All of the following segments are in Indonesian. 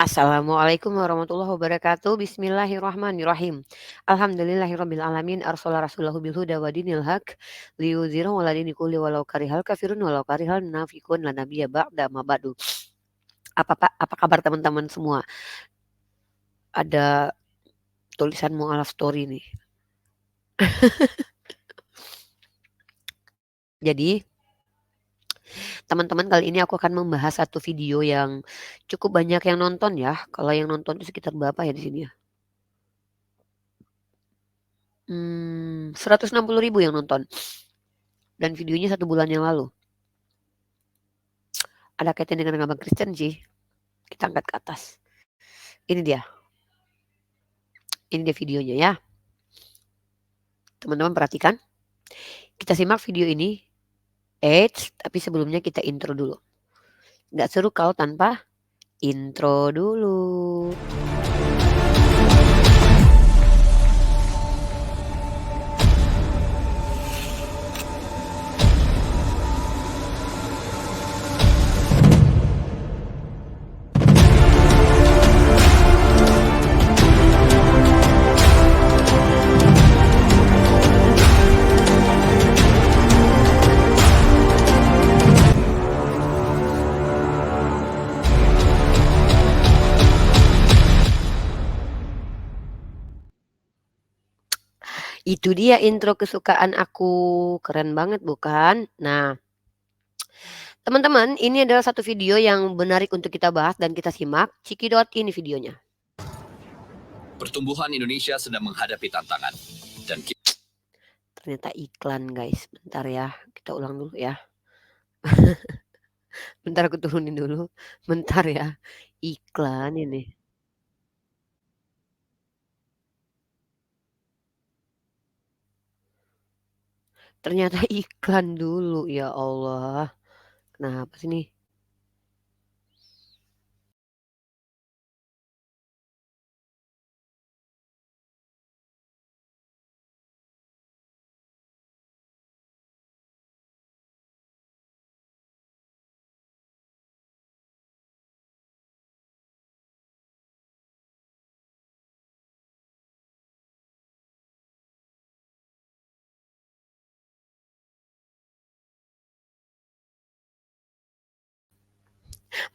Assalamualaikum warahmatullahi wabarakatuh. Bismillahirrahmanirrahim. Alhamdulillahirabbil alamin arsala rasulahu bil huda wa dinil haq liyudhhirahu 'ala dini kulli walau karihal kafirun walau karihal munafiqun la nabiyya ba'da ma ba'du. Apa kabar teman-teman semua? Ada tulisan mualaf story nih. Jadi, teman-teman kali ini aku akan membahas satu video yang cukup banyak yang nonton ya. Kalau yang nonton itu sekitar berapa ya di sini ya? 160.000 yang nonton. Dan videonya 1 bulan yang lalu. Ada kaitan dengan agama Kristen sih. Kita angkat ke atas. Ini dia. Ini dia videonya ya. Teman-teman perhatikan. Kita simak video ini. Tapi sebelumnya kita intro dulu. Nggak seru kalau tanpa intro dulu. Itu dia intro kesukaan aku. Keren banget bukan? Nah, teman-teman, ini adalah satu video yang menarik untuk kita bahas dan kita simak. Cikidot, ini videonya. Pertumbuhan Indonesia sedang menghadapi tantangan dan Ternyata iklan guys. Bentar ya, kita ulang dulu ya. Bentar aku turunin dulu. Bentar ya. Iklan ini. Ternyata iklan dulu, ya Allah. Kenapa sih nih?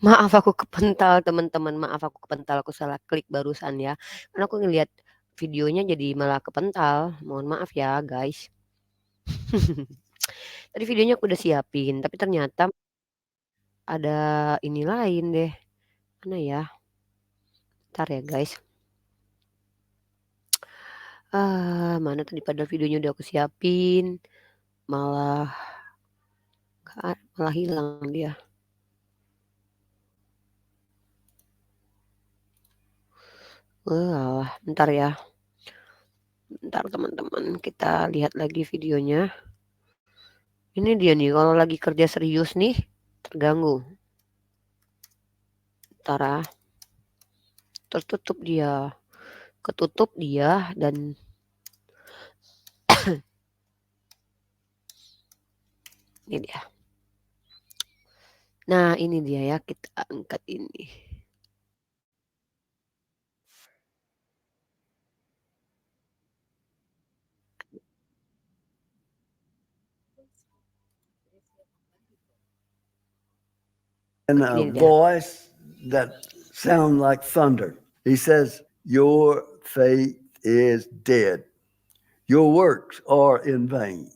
Maaf aku kepental teman-teman, maaf aku kepental, aku salah klik barusan ya. Karena aku ngelihat videonya jadi malah kepental. Mohon maaf ya guys. Tadi videonya aku udah siapin, tapi ternyata ada ini lain deh. Mana ya? Bentar ya guys. Mana tadi padahal videonya udah aku siapin. Malah hilang dia. Bentar ya. Bentar teman-teman, kita lihat lagi videonya. Ini dia nih, kalau lagi kerja serius nih, terganggu. Bentar ya. Tertutup dia. Ketutup dia dan ini dia. Nah, ini dia ya, kita angkat ini. And a voice that sounds like thunder. He says, your faith is dead. Your works are in vain.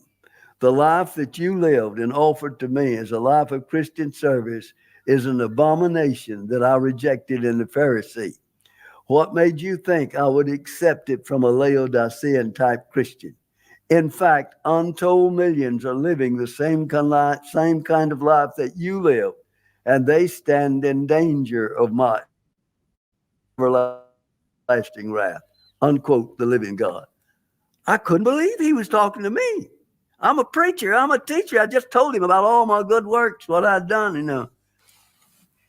The life that you lived and offered to me as a life of Christian service is an abomination that I rejected in the Pharisee. What made you think I would accept it from a Laodicean type Christian? In fact, untold millions are living the same kind of life that you live, and they stand in danger of my everlasting wrath. Unquote, the living God. I couldn't believe he was talking to me. I'm a preacher. I'm a teacher. I just told him about all my good works, what I'd done,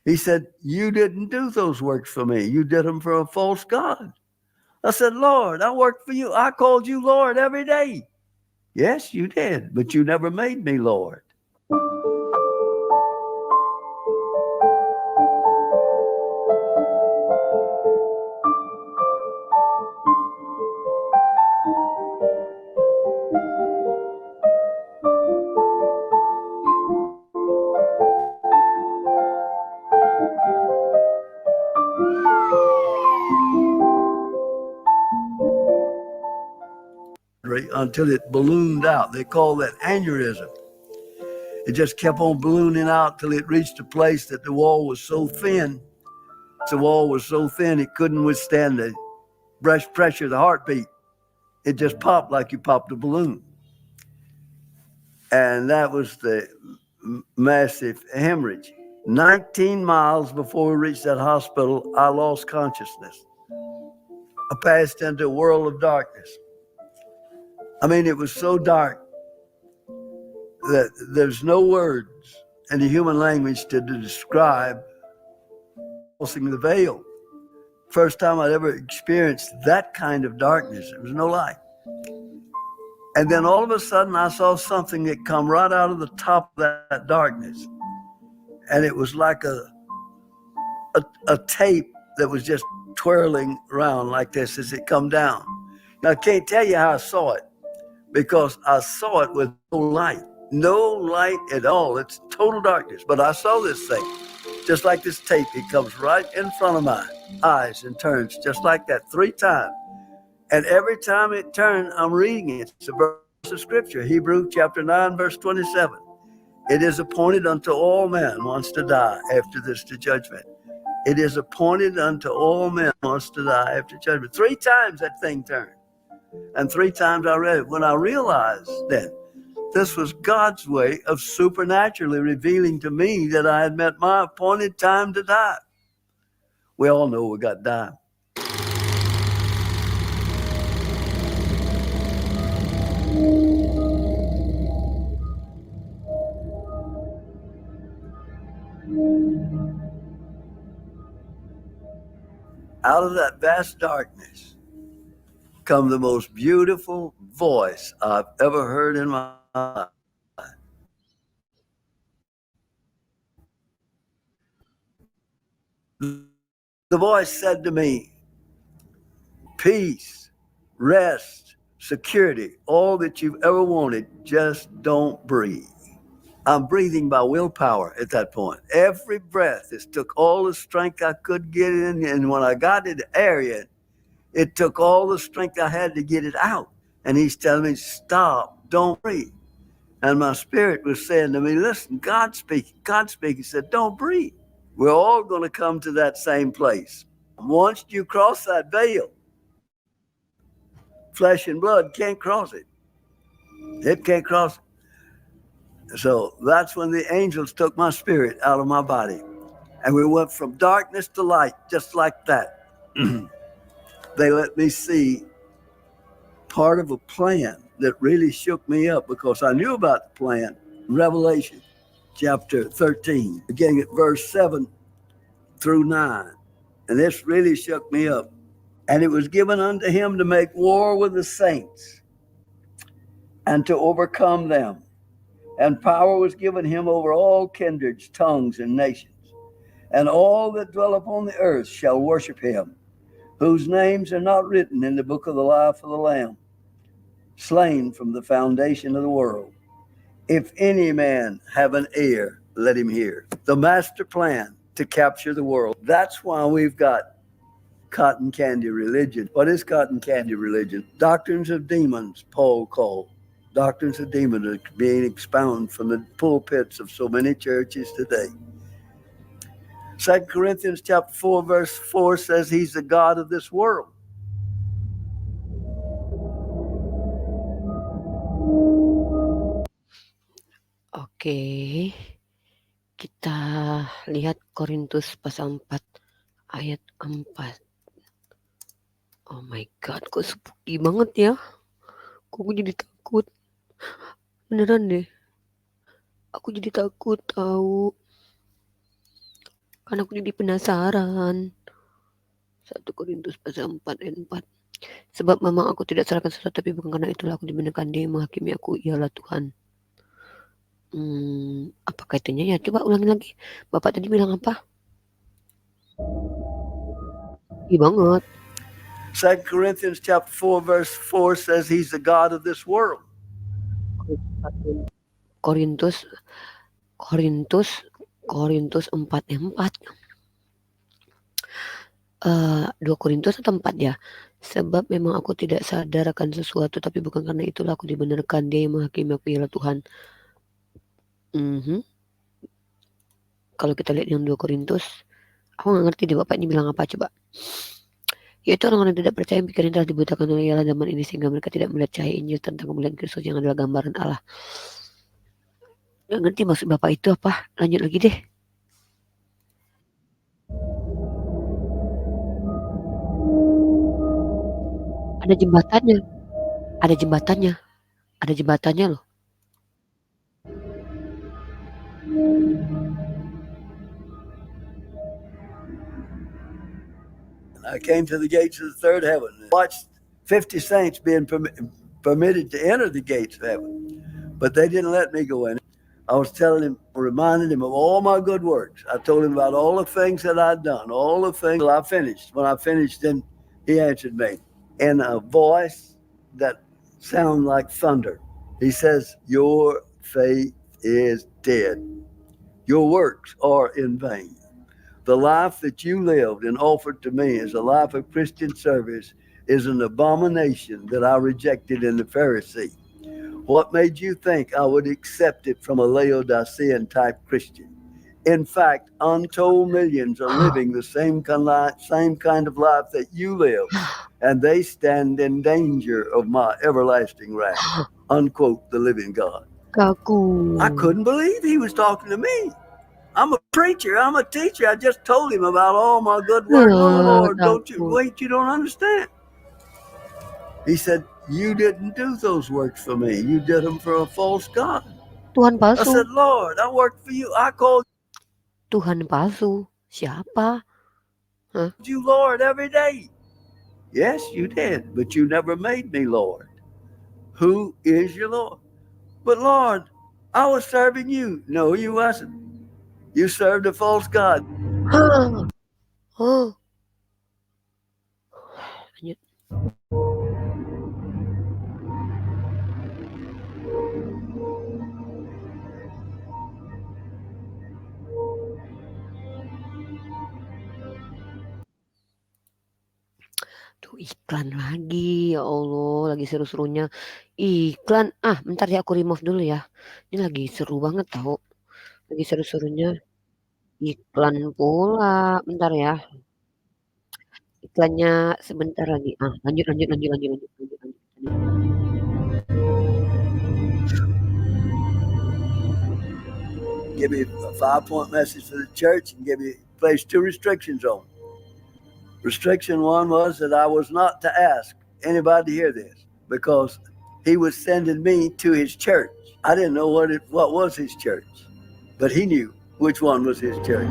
He said, you didn't do those works for me. You did them for a false God. I said, Lord, I worked for you. I called you Lord every day. Yes, you did, but you never made me Lord. slowly until it ballooned out. They call that aneurysm. It just kept on ballooning out till it reached a place that the wall was so thin. The wall was so thin it couldn't withstand the breast pressure, the heartbeat. It just popped like you popped a balloon. And that was the massive hemorrhage. 19 miles before we reached that hospital, I lost consciousness. I passed into a world of darkness. I mean, it was so dark that there's no words in the human language to describe crossing the veil. First time I'd ever experienced that kind of darkness. There was no light. And then all of a sudden I saw something that come right out of the top of that darkness. And it was like a tape that was just twirling around like this as it come down. Now I can't tell you how I saw it, because I saw it with no light at all. It's total darkness. But I saw this thing, just like this tape. It comes right in front of my eyes and turns just like that 3 times. And every time it turned, I'm reading it. It's a verse of scripture, Hebrews chapter 9, verse 27. It is appointed unto all men once to die, after this to judgment. It is appointed unto all men once to die, after judgment. 3 times that thing turned. And 3 times I read it. When I realized that this was God's way of supernaturally revealing to me that I had met my appointed time to die. We all know we got to die. Out of that vast darkness come the most beautiful voice I've ever heard in my life. The voice said to me, peace, rest, security, all that you've ever wanted, just don't breathe. I'm breathing by willpower at that point. Every breath, it took all the strength I could get in, and when I got in the area, it took all the strength I had to get it out. And he's telling me, stop, don't breathe. And my spirit was saying to me, listen, God speaking. God speaking said, don't breathe. We're all going to come to that same place. Once you cross that veil, flesh and blood can't cross it. It can't cross it. So that's when the angels took my spirit out of my body. And we went from darkness to light, just like that. They let me see part of a plan that really shook me up, because I knew about the plan. Revelation chapter 13, beginning at verse 7 through 9. And this really shook me up. And it was given unto him to make war with the saints and to overcome them. And power was given him over all kindreds, tongues, and nations. And all that dwell upon the earth shall worship him, whose names are not written in the book of the life of the Lamb, slain from the foundation of the world. If any man have an ear, let him hear. The master plan to capture the world. That's why we've got cotton candy religion. What is cotton candy religion? Doctrines of demons, Paul called. Doctrines of demons are being expounded from the pulpits of so many churches today. 2 Corinthians chapter 4, verse 4 says he's the God of this world. Oke, kita lihat Korintus pasal 4 ayat 4. Oh my God, kok spooky banget ya? Kok gue jadi takut? Beneran deh. Aku jadi takut tahu. Karena aku jadi penasaran. 1 Korintus pasal 4 ayat 4. Sebab memang aku tidak salahkan sesuatu, tapi bukan karena itulah aku dibenarkan. Dia yang menghakimi aku, ialah Tuhan. Apa kaitannya ya? Coba ulangi lagi. Bapak tadi bilang apa? Iya banget. 2 Corinthians chapter 4, verse 4 says he's the God of this world. Korintus 4 ayat 4. 2 Korintus atau 4 ya? Sebab memang aku tidak sadar akan sesuatu, tapi bukan karena itulah aku dibenarkan. Dia yang menghakimi aku ialah Tuhan. Kalau kita lihat yang 2 Korintus, aku nggak ngerti deh Bapak ini bilang apa coba. Yaitu orang-orang yang tidak percaya yang pikiran telah dibutakan oleh ialah zaman ini sehingga mereka tidak melihat cahaya Injil tentang kemuliaan Kristus yang adalah gambaran Allah. Nggak ngerti maksud Bapak itu apa. Lanjut lagi deh. Ada jembatannya. Ada jembatannya. Ada jembatannya loh. I came to the gates of the third heaven and watched 50 saints being permitted to enter the gates of heaven, but they didn't let me go in. I was telling him, reminding him of all my good works. I told him about all the things that I'd done, all the things I finished. When I finished, then he answered me in a voice that sounded like thunder. He says, "Your faith is dead. Your works are in vain. The life that you lived and offered to me as a life of Christian service is an abomination that I rejected in the Pharisee. What made you think I would accept it from a Laodicean type Christian? In fact, untold millions are living the same kind of life that you live, and they stand in danger of my everlasting wrath." Unquote, the living God. Kaku. I couldn't believe he was talking to me. I'm a preacher. I'm a teacher. I just told him about all my good works. Oh, Lord, you don't understand. He said, "You didn't do those works for me. You did them for a false God." Tuhan I palsu. said, "Lord, I worked for you. I called Tuhan palsu. Siapa? you Lord every day." "Yes, you did, but you never made me Lord." "Who is your Lord?" "But Lord, I was serving you." "No, you wasn't. You served a false God." Oh. Lanjut. Tuh iklan lagi, ya Allah, lagi seru-serunya. Iklan, bentar ya aku remove dulu ya. Ini lagi seru banget tahu. Lagi seru-serunya. Iklan pula, bentar ya. Iklannya sebentar lagi. Lanjut. Give me a 5-point message for the church and place 2 restrictions on it. Restriction 1 was that I was not to ask anybody to hear this because he was sending me to his church. I didn't know what was his church, but he knew which one was his church.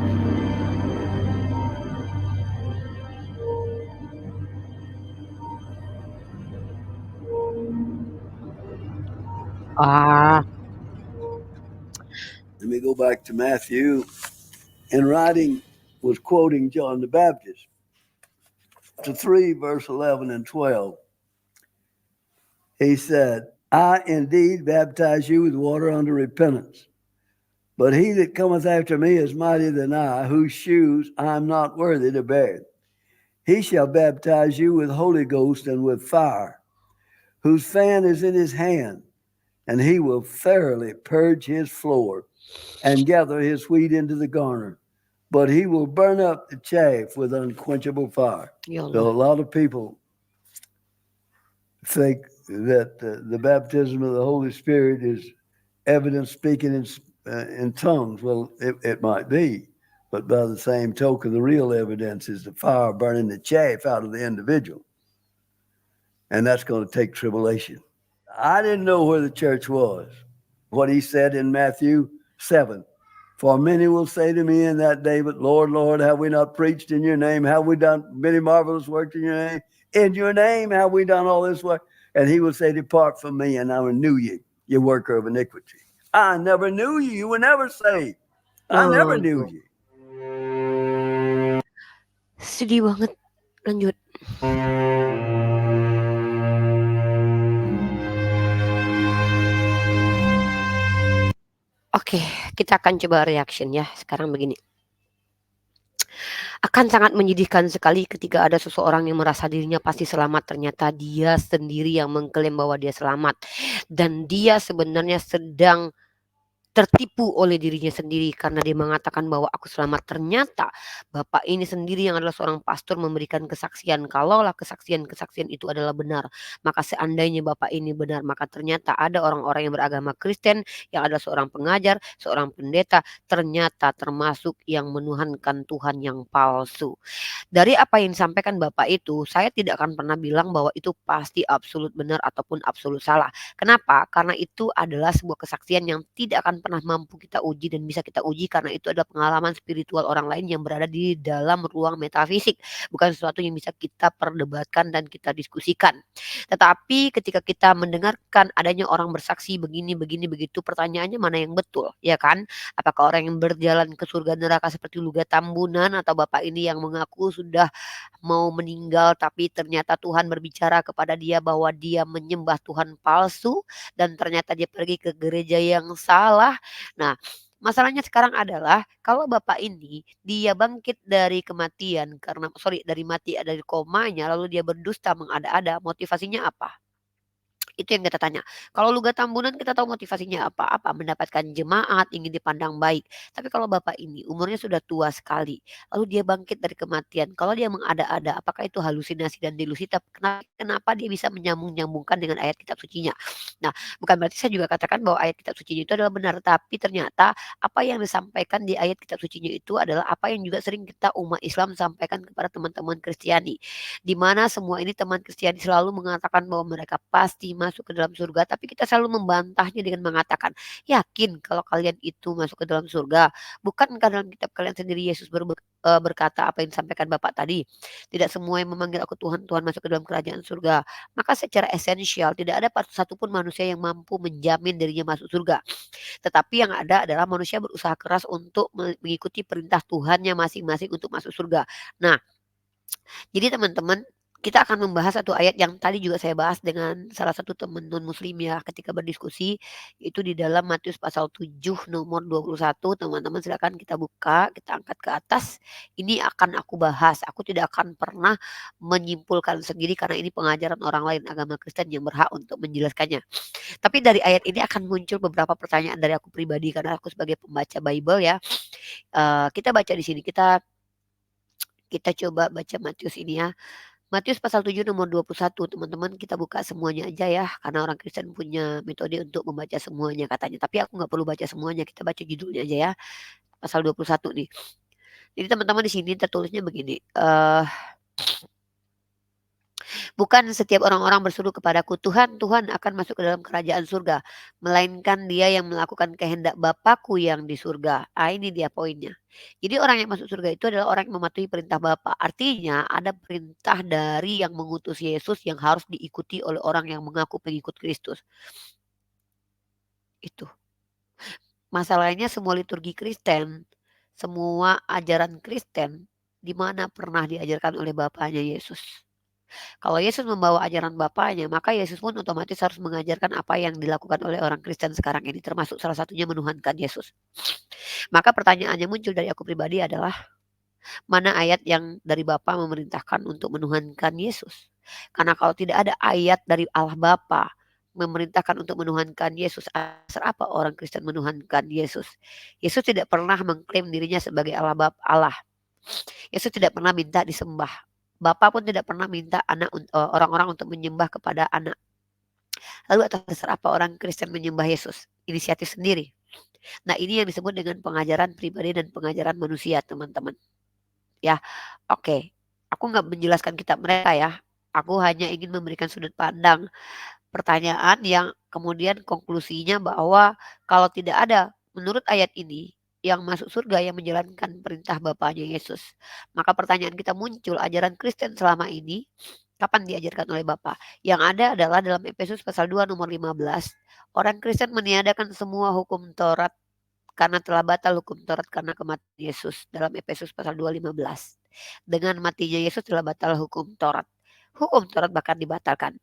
Let me go back to Matthew. In writing, was quoting John the Baptist. To 3, verse 11 and 12. He said, "I indeed baptize you with water unto repentance. But he that cometh after me is mightier than I, whose shoes I am not worthy to bear. He shall baptize you with Holy Ghost and with fire, whose fan is in his hand, and he will thoroughly purge his floor and gather his wheat into the garner. But he will burn up the chaff with unquenchable fire." So a lot of people think that the baptism of the Holy Spirit is evidence speaking in tongues. Well, it might be, but by the same token, the real evidence is the fire burning the chaff out of the individual. And that's going to take tribulation. I didn't know where the church was. What he said in Matthew 7, "For many will say to me in that day, but Lord, Lord, have we not preached in your name? Have we done many marvelous works in your name? In your name have we done all this work?" And he will say, "Depart from me, and I knew you, you worker of iniquity. I never knew you. You were never saved. I never knew you." Sedih banget. Lanjut. Oke, kita akan coba reaction ya. Sekarang begini. Akan sangat menyedihkan sekali ketika ada seseorang yang merasa dirinya pasti selamat, ternyata dia sendiri yang mengklaim bahwa dia selamat. Dan dia sebenarnya sedang tertipu oleh dirinya sendiri karena dia mengatakan bahwa aku selamat. Ternyata bapak ini sendiri yang adalah seorang pastor memberikan kesaksian, kalaulah kesaksian-kesaksian itu adalah benar, maka seandainya bapak ini benar, maka ternyata ada orang-orang yang beragama Kristen yang adalah seorang pengajar, seorang pendeta, ternyata termasuk yang menuhankan Tuhan yang palsu. Dari apa yang disampaikan Bapak itu, saya tidak akan pernah bilang bahwa itu pasti absolut benar ataupun absolut salah. Kenapa? Karena itu adalah sebuah kesaksian yang tidak akan pernah mampu kita uji dan bisa kita uji karena itu adalah pengalaman spiritual orang lain yang berada di dalam ruang metafisik, bukan sesuatu yang bisa kita perdebatkan dan kita diskusikan. Tetapi ketika kita mendengarkan adanya orang bersaksi begini begini begitu, pertanyaannya mana yang betul, ya kan? Apakah orang yang berjalan ke surga neraka seperti Luga Tambunan atau bapak ini yang mengaku sudah mau meninggal tapi ternyata Tuhan berbicara kepada dia bahwa dia menyembah Tuhan palsu dan ternyata dia pergi ke gereja yang salah. Nah, masalahnya sekarang adalah kalau bapak ini dia bangkit dari kematian karena dari mati dari komanya lalu dia berdusta mengada-ada, motivasinya apa? Itu yang kita tanya. Kalau Luga Tambunan kita tahu motivasinya apa? Apa? Mendapatkan jemaat, ingin dipandang baik. Tapi kalau bapak ini umurnya sudah tua sekali, lalu dia bangkit dari kematian. Kalau dia mengada-ada, apakah itu halusinasi dan delusi? Kenapa dia bisa menyambung-nyambungkan dengan ayat kitab sucinya? Nah, bukan berarti saya juga katakan bahwa ayat kitab sucinya itu adalah benar, tapi ternyata apa yang disampaikan di ayat kitab sucinya itu adalah apa yang juga sering kita umat Islam sampaikan kepada teman-teman Kristiani. Di mana semua ini teman Kristiani selalu mengatakan bahwa mereka pasti masuk ke dalam surga, tapi kita selalu membantahnya dengan mengatakan, "Yakin kalau kalian itu masuk ke dalam surga? Bukankah dalam kitab kalian sendiri Yesus berkata apa yang disampaikan Bapak tadi? Tidak semua yang memanggil aku Tuhan, Tuhan masuk ke dalam kerajaan surga." Maka secara esensial tidak ada satupun manusia yang mampu menjamin dirinya masuk surga. Tetapi yang ada adalah manusia berusaha keras untuk mengikuti perintah Tuhannya masing-masing untuk masuk surga. Nah, jadi teman-teman, kita akan membahas satu ayat yang tadi juga saya bahas dengan salah satu teman non-muslim ya ketika berdiskusi, itu di dalam Matius pasal 7 nomor 21, teman-teman silakan kita buka, kita angkat ke atas. Ini akan aku bahas, aku tidak akan pernah menyimpulkan sendiri karena ini pengajaran orang lain agama Kristen yang berhak untuk menjelaskannya. Tapi dari ayat ini akan muncul beberapa pertanyaan dari aku pribadi karena aku sebagai pembaca Bible ya. Kita baca di sini, kita coba baca Matius ini ya. Matius pasal 7 nomor 21 teman-teman kita buka semuanya aja ya karena orang Kristen punya metode untuk membaca semuanya katanya. Tapi aku nggak perlu baca semuanya, kita baca judulnya aja ya. Pasal 21 nih. Jadi teman-teman di sini tertulisnya begini, bukan setiap orang-orang berseru kepadaku, Tuhan, Tuhan akan masuk ke dalam kerajaan surga, melainkan dia yang melakukan kehendak Bapakku yang di surga. Ini dia poinnya. Jadi orang yang masuk surga itu adalah orang yang mematuhi perintah Bapa. Artinya ada perintah dari yang mengutus Yesus yang harus diikuti oleh orang yang mengaku pengikut Kristus. Itu. Masalahnya semua liturgi Kristen, semua ajaran Kristen, di mana pernah diajarkan oleh Bapaknya Yesus. Kalau Yesus membawa ajaran Bapaknya, maka Yesus pun otomatis harus mengajarkan apa yang dilakukan oleh orang Kristen sekarang ini, termasuk salah satunya menuhankan Yesus. Maka pertanyaannya muncul dari aku pribadi adalah, mana ayat yang dari Bapa memerintahkan untuk menuhankan Yesus? Karena kalau tidak ada ayat dari Allah Bapa memerintahkan untuk menuhankan Yesus, asal apa orang Kristen menuhankan Yesus? Yesus tidak pernah mengklaim dirinya sebagai Allah. Yesus tidak pernah minta disembah. Bapa pun tidak pernah minta orang-orang untuk menyembah kepada anak. Lalu atas dasar apa orang Kristen menyembah Yesus? Inisiatif sendiri. Nah, ini yang disebut dengan pengajaran pribadi dan pengajaran manusia, teman-teman. Ya, oke. Aku nggak menjelaskan kitab mereka ya. Aku hanya ingin memberikan sudut pandang pertanyaan yang kemudian konklusinya bahwa kalau tidak ada menurut ayat ini yang masuk surga yang menjalankan perintah Bapaknya Yesus. Maka pertanyaan kita muncul, ajaran Kristen selama ini kapan diajarkan oleh Bapa? Yang ada adalah dalam Efesus pasal 2 nomor 15, orang Kristen meniadakan semua hukum Taurat karena telah batal hukum Taurat karena kematian Yesus dalam Efesus pasal 2:15. Dengan matinya Yesus telah batal hukum Taurat. Hukum Taurat bahkan dibatalkan.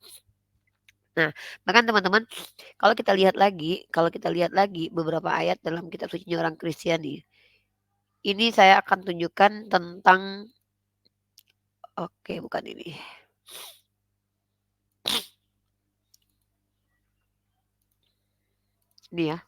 Nah, bahkan teman-teman, kalau kita lihat lagi beberapa ayat dalam kitab sucinya orang Kristiani, Ini saya akan tunjukkan tentang oke, bukan ini. Ini ya.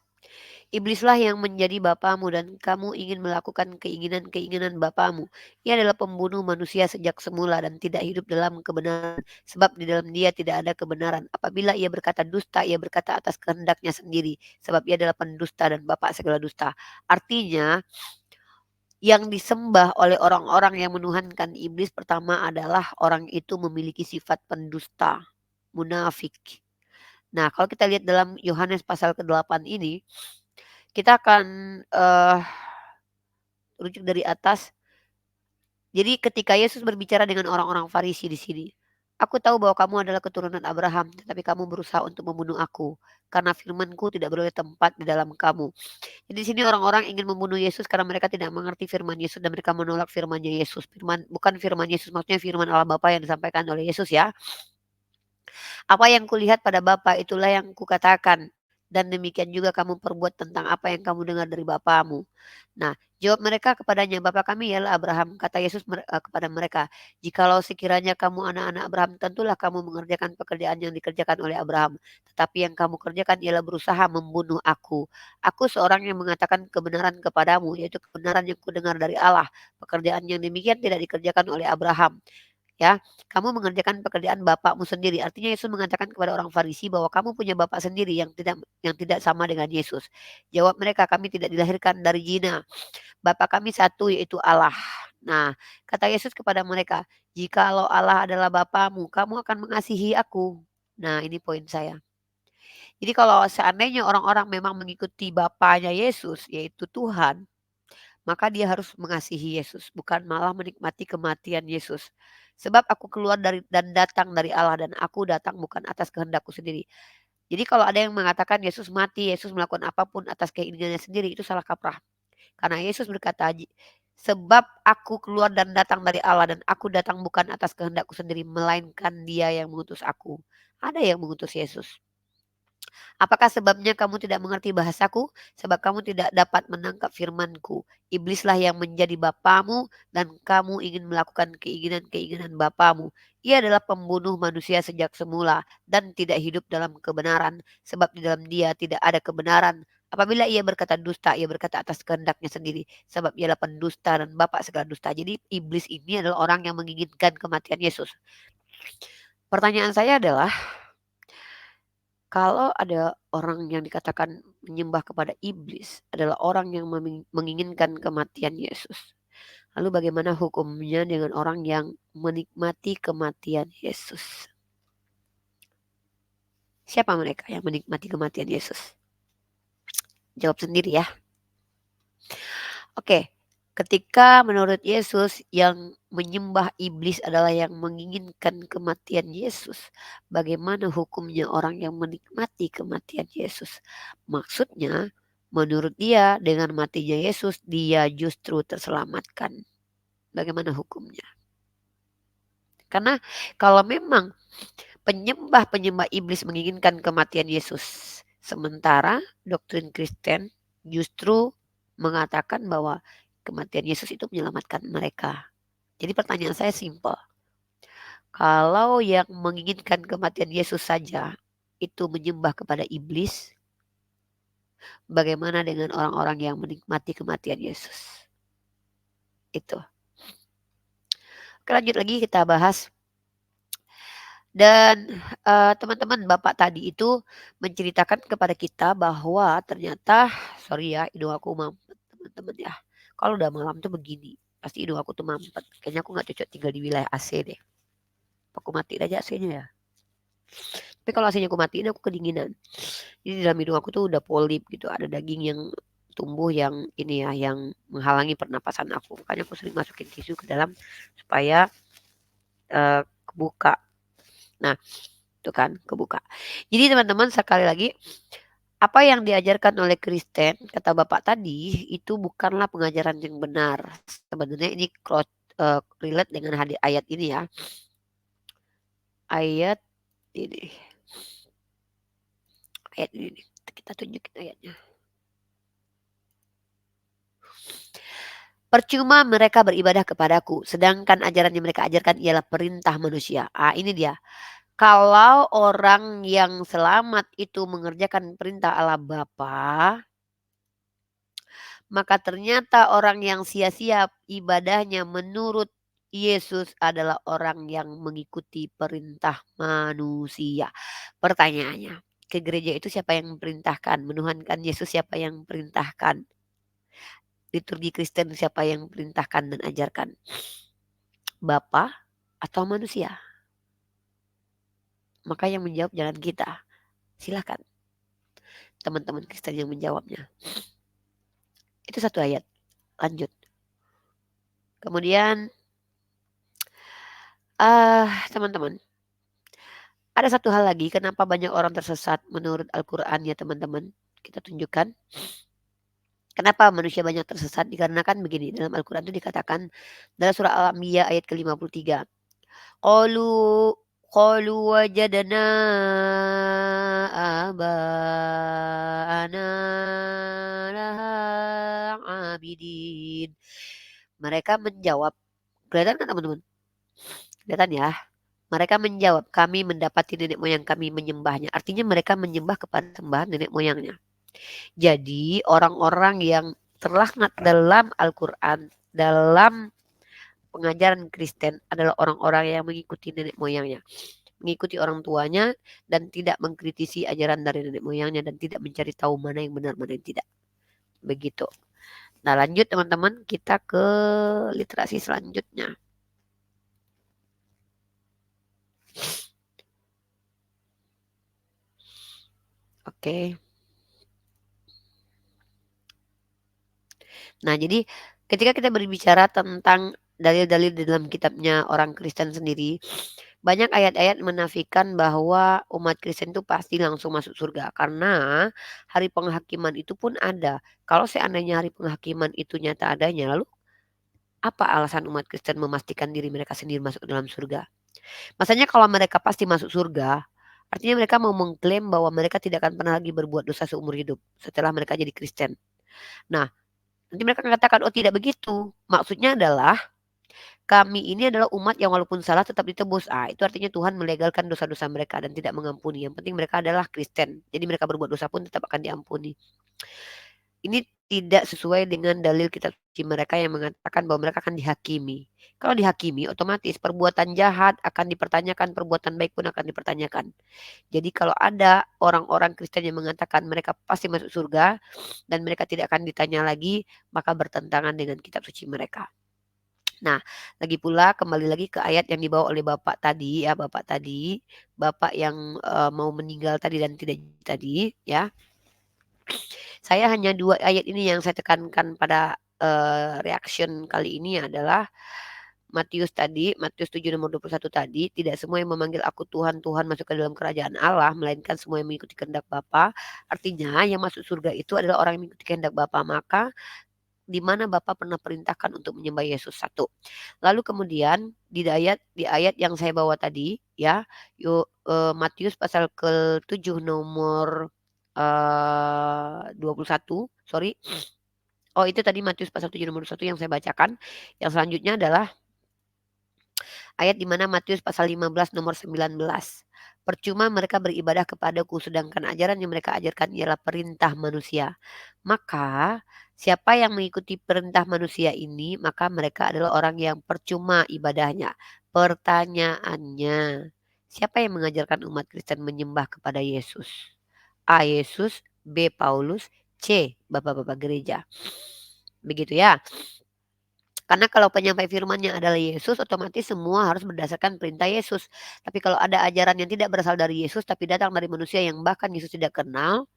Iblislah yang menjadi bapamu dan kamu ingin melakukan keinginan-keinginan bapamu. Ia adalah pembunuh manusia sejak semula dan tidak hidup dalam kebenaran. Sebab di dalam dia tidak ada kebenaran. Apabila ia berkata dusta, ia berkata atas kehendaknya sendiri. Sebab ia adalah pendusta dan bapak segala dusta. Artinya, yang disembah oleh orang-orang yang menuhankan iblis pertama adalah orang itu memiliki sifat pendusta, munafik. Nah, kalau kita lihat dalam Yohanes pasal ke-8 ini, kita akan rujuk dari atas. Jadi ketika Yesus berbicara dengan orang-orang Farisi di sini, "Aku tahu bahwa kamu adalah keturunan Abraham, tetapi kamu berusaha untuk membunuh aku, karena firman-Ku tidak beroleh tempat di dalam kamu." Jadi di sini orang-orang ingin membunuh Yesus karena mereka tidak mengerti firman Yesus dan mereka menolak firman-Nya Yesus. Bukan firman Yesus, maksudnya firman Allah Bapa yang disampaikan oleh Yesus ya. "Apa yang kulihat pada Bapa itulah yang kukatakan, dan demikian juga kamu perbuat tentang apa yang kamu dengar dari bapamu." Nah, jawab mereka kepadanya, "Bapa kami ialah Abraham." Kata Yesus kepada mereka, "Jikalau sekiranya kamu anak-anak Abraham, tentulah kamu mengerjakan pekerjaan yang dikerjakan oleh Abraham. Tetapi yang kamu kerjakan ialah berusaha membunuh aku. Aku seorang yang mengatakan kebenaran kepadamu, yaitu kebenaran yang kudengar dari Allah. Pekerjaan yang demikian tidak dikerjakan oleh Abraham. Ya, kamu mengerjakan pekerjaan bapakmu sendiri." Artinya Yesus mengatakan kepada orang Farisi bahwa kamu punya bapak sendiri yang tidak sama dengan Yesus. Jawab mereka, "Kami tidak dilahirkan dari zina. Bapa kami satu, yaitu Allah." Nah, kata Yesus kepada mereka, "Jikalau Allah adalah Bapamu, kamu akan mengasihi aku." Nah, ini poin saya. Jadi kalau seandainya orang-orang memang mengikuti Bapanya Yesus, yaitu Tuhan, maka dia harus mengasihi Yesus, bukan malah menikmati kematian Yesus. "Sebab aku keluar dari dan datang dari Allah dan aku datang bukan atas kehendakku sendiri." Jadi kalau ada yang mengatakan Yesus mati, Yesus melakukan apapun atas keinginannya sendiri, itu salah kaprah. Karena Yesus berkata, "Sebab aku keluar dan datang dari Allah dan aku datang bukan atas kehendakku sendiri, melainkan Dia yang mengutus aku." Ada yang mengutus Yesus. "Apakah sebabnya kamu tidak mengerti bahasaku? Sebab kamu tidak dapat menangkap firmanku. Iblislah yang menjadi bapamu dan kamu ingin melakukan keinginan-keinginan bapamu. Ia adalah pembunuh manusia sejak semula dan tidak hidup dalam kebenaran. Sebab di dalam dia tidak ada kebenaran. Apabila ia berkata dusta, ia berkata atas kehendaknya sendiri. Sebab ia adalah pendusta dan bapak segala dusta." Jadi iblis ini adalah orang yang menginginkan kematian Yesus. Pertanyaan saya adalah, kalau ada orang yang dikatakan menyembah kepada iblis adalah orang yang menginginkan kematian Yesus. Lalu bagaimana hukumnya dengan orang yang menikmati kematian Yesus? Siapa mereka yang menikmati kematian Yesus? Jawab sendiri ya. Oke, ketika menurut Yesus yang menyembah iblis adalah yang menginginkan kematian Yesus, bagaimana hukumnya orang yang menikmati kematian Yesus? Maksudnya, menurut dia dengan matinya Yesus dia justru terselamatkan. Bagaimana hukumnya? Karena kalau memang penyembah-penyembah iblis menginginkan kematian Yesus, sementara doktrin Kristen justru mengatakan bahwa kematian Yesus itu menyelamatkan mereka. Jadi pertanyaan saya simpel. Kalau yang menginginkan kematian Yesus saja itu menyembah kepada iblis, bagaimana dengan orang-orang yang menikmati kematian Yesus? Itu. Oke, lanjut lagi kita bahas. Dan teman-teman, Bapak tadi itu menceritakan kepada kita bahwa ternyata, sorry ya, hidung aku mampet teman-teman ya. Kalau udah malam tuh begini, pasti hidung aku tuh mampet. Kayaknya aku nggak cocok tinggal di wilayah AC deh. Aku matiin aja AC-nya ya. Tapi kalau AC-nya aku matiin, aku kedinginan. Jadi di dalam hidung aku tuh udah polip gitu, ada daging yang tumbuh yang ini ya, yang menghalangi pernapasan aku. Makanya aku sering masukin tisu ke dalam supaya kebuka. Nah, itu kan kebuka. Jadi teman-teman, sekali lagi, apa yang diajarkan oleh Kristen, kata Bapak tadi, itu bukanlah pengajaran yang benar. Sebenarnya ini relate dengan ayat ini ya. Ayat ini. Ayat ini. Kita tunjukin ayatnya. Percuma mereka beribadah kepadaku, sedangkan ajaran yang mereka ajarkan ialah perintah manusia. Ini dia. Kalau orang yang selamat itu mengerjakan perintah Allah Bapa, maka ternyata orang yang sia-sia ibadahnya menurut Yesus adalah orang yang mengikuti perintah manusia. Pertanyaannya, ke gereja itu siapa yang memerintahkan? Menuhankan Yesus siapa yang perintahkan? Liturgi Kristen siapa yang perintahkan dan ajarkan? Bapa atau manusia? Maka yang menjawab jangan kita. Silakan teman-teman Kristen yang menjawabnya. Itu satu ayat. Lanjut. Kemudian teman-teman, ada satu hal lagi kenapa banyak orang tersesat menurut Al-Qur'an ya teman-teman. Kita tunjukkan. Kenapa manusia banyak tersesat? Dikarenakan begini, dalam Al-Qur'an itu dikatakan dalam surah Al-Anbiya ayat ke-53. Qalu wajadna aba'ana laha abidin. Mereka menjawab, kelihatan kan teman-teman? Kelihatan ya? Mereka menjawab, kami mendapati nenek moyang kami menyembahnya. Artinya mereka menyembah kepada sembahan nenek moyangnya. Jadi orang-orang yang terlaknat dalam Al-Quran, dalam pengajaran Kristen adalah orang-orang yang mengikuti nenek moyangnya. Mengikuti orang tuanya dan tidak mengkritisi ajaran dari nenek moyangnya dan tidak mencari tahu mana yang benar, mana yang tidak. Begitu. Nah lanjut teman-teman, kita ke literasi selanjutnya. Oke. Nah, jadi ketika kita berbicara tentang dalil-dalil di dalam kitabnya orang Kristen sendiri, banyak ayat-ayat menafikan bahwa umat Kristen itu pasti langsung masuk surga karena hari penghakiman itu pun ada. Kalau seandainya hari penghakiman itu nyata adanya, lalu apa alasan umat Kristen memastikan diri mereka sendiri masuk ke dalam surga? Masanya kalau mereka pasti masuk surga, artinya mereka mau mengklaim bahwa mereka tidak akan pernah lagi berbuat dosa seumur hidup setelah mereka jadi Kristen. Nah, nanti mereka mengatakan, oh tidak begitu. Maksudnya adalah kami ini adalah umat yang walaupun salah tetap ditebus. Itu artinya Tuhan melegalkan dosa-dosa mereka dan tidak mengampuni. Yang penting mereka adalah Kristen. Jadi mereka berbuat dosa pun tetap akan diampuni. Ini tidak sesuai dengan dalil kitab suci mereka yang mengatakan bahwa mereka akan dihakimi. Kalau dihakimi otomatis perbuatan jahat akan dipertanyakan, perbuatan baik pun akan dipertanyakan. Jadi kalau ada orang-orang Kristen yang mengatakan mereka pasti masuk surga dan mereka tidak akan ditanya lagi, maka bertentangan dengan kitab suci mereka. Nah, lagi pula kembali lagi ke ayat yang dibawa oleh Bapak tadi ya, Bapak yang mau meninggal tadi dan tidak tadi ya. Saya hanya 2 ayat ini yang saya tekankan pada reaction kali ini adalah Matius 7 nomor 21 tadi, tidak semua yang memanggil aku Tuhan, Tuhan masuk ke dalam kerajaan Allah, melainkan semua yang mengikuti kehendak Bapa. Artinya yang masuk surga itu adalah orang yang mengikuti kehendak Bapa. Maka di mana Bapa pernah perintahkan untuk menyembah Yesus, 1. Lalu kemudian di ayat yang saya bawa tadi ya, Matius pasal ke-7 nomor 21, sorry. Oh itu tadi Matius pasal 7 nomor 21 yang saya bacakan. Yang selanjutnya adalah ayat di mana Matius pasal 15 nomor 19. Percuma mereka beribadah kepadaku sedangkan ajaran yang mereka ajarkan ialah perintah manusia. Maka siapa yang mengikuti perintah manusia ini maka mereka adalah orang yang percuma ibadahnya. Pertanyaannya, siapa yang mengajarkan umat Kristen menyembah kepada Yesus? A. Yesus, B. Paulus, C. Bapak-bapak gereja. Begitu ya. Karena kalau penyampai firman-Nya adalah Yesus, otomatis semua harus berdasarkan perintah Yesus. Tapi kalau ada ajaran yang tidak berasal dari Yesus, tapi datang dari manusia yang bahkan Yesus tidak kenal,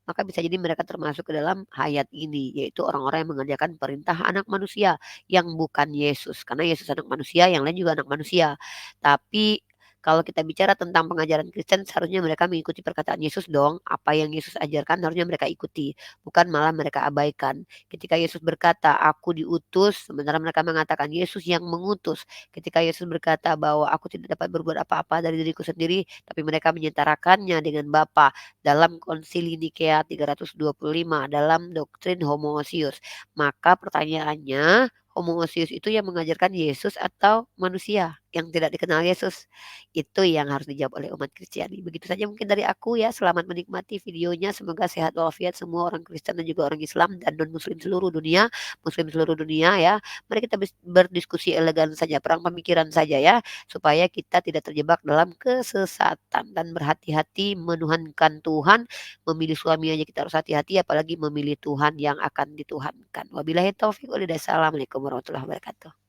maka bisa jadi mereka termasuk ke dalam ayat ini, yaitu orang-orang yang mengerjakan perintah anak manusia yang bukan Yesus. Karena Yesus anak manusia, yang lain juga anak manusia. Tapi Kalau kita bicara tentang pengajaran Kristen seharusnya mereka mengikuti perkataan Yesus dong, apa yang Yesus ajarkan harusnya mereka ikuti, bukan malah mereka abaikan. Ketika Yesus berkata, "Aku diutus," sementara mereka mengatakan Yesus yang mengutus. Ketika Yesus berkata bahwa aku tidak dapat berbuat apa-apa dari diriku sendiri, tapi mereka menyetarakannya dengan Bapa dalam Konsili Nikea 325 dalam doktrin homoousios. Maka pertanyaannya, homoousios itu yang mengajarkan Yesus atau manusia yang tidak dikenal Yesus? Itu yang harus dijawab oleh umat Kristiani. Begitu saja mungkin dari aku ya. Selamat menikmati videonya. Semoga sehat walafiat semua orang Kristen dan juga orang Islam dan non-Muslim seluruh dunia. Muslim seluruh dunia ya. Mari kita berdiskusi elegan saja, perang pemikiran saja ya. Supaya kita tidak terjebak dalam kesesatan dan berhati-hati menuhankan Tuhan. Memilih suami aja kita harus hati-hati, apalagi memilih Tuhan yang akan dituhankan. Wabillahi taufik walhidayah. Assalamualaikum warahmatullahi wabarakatuh.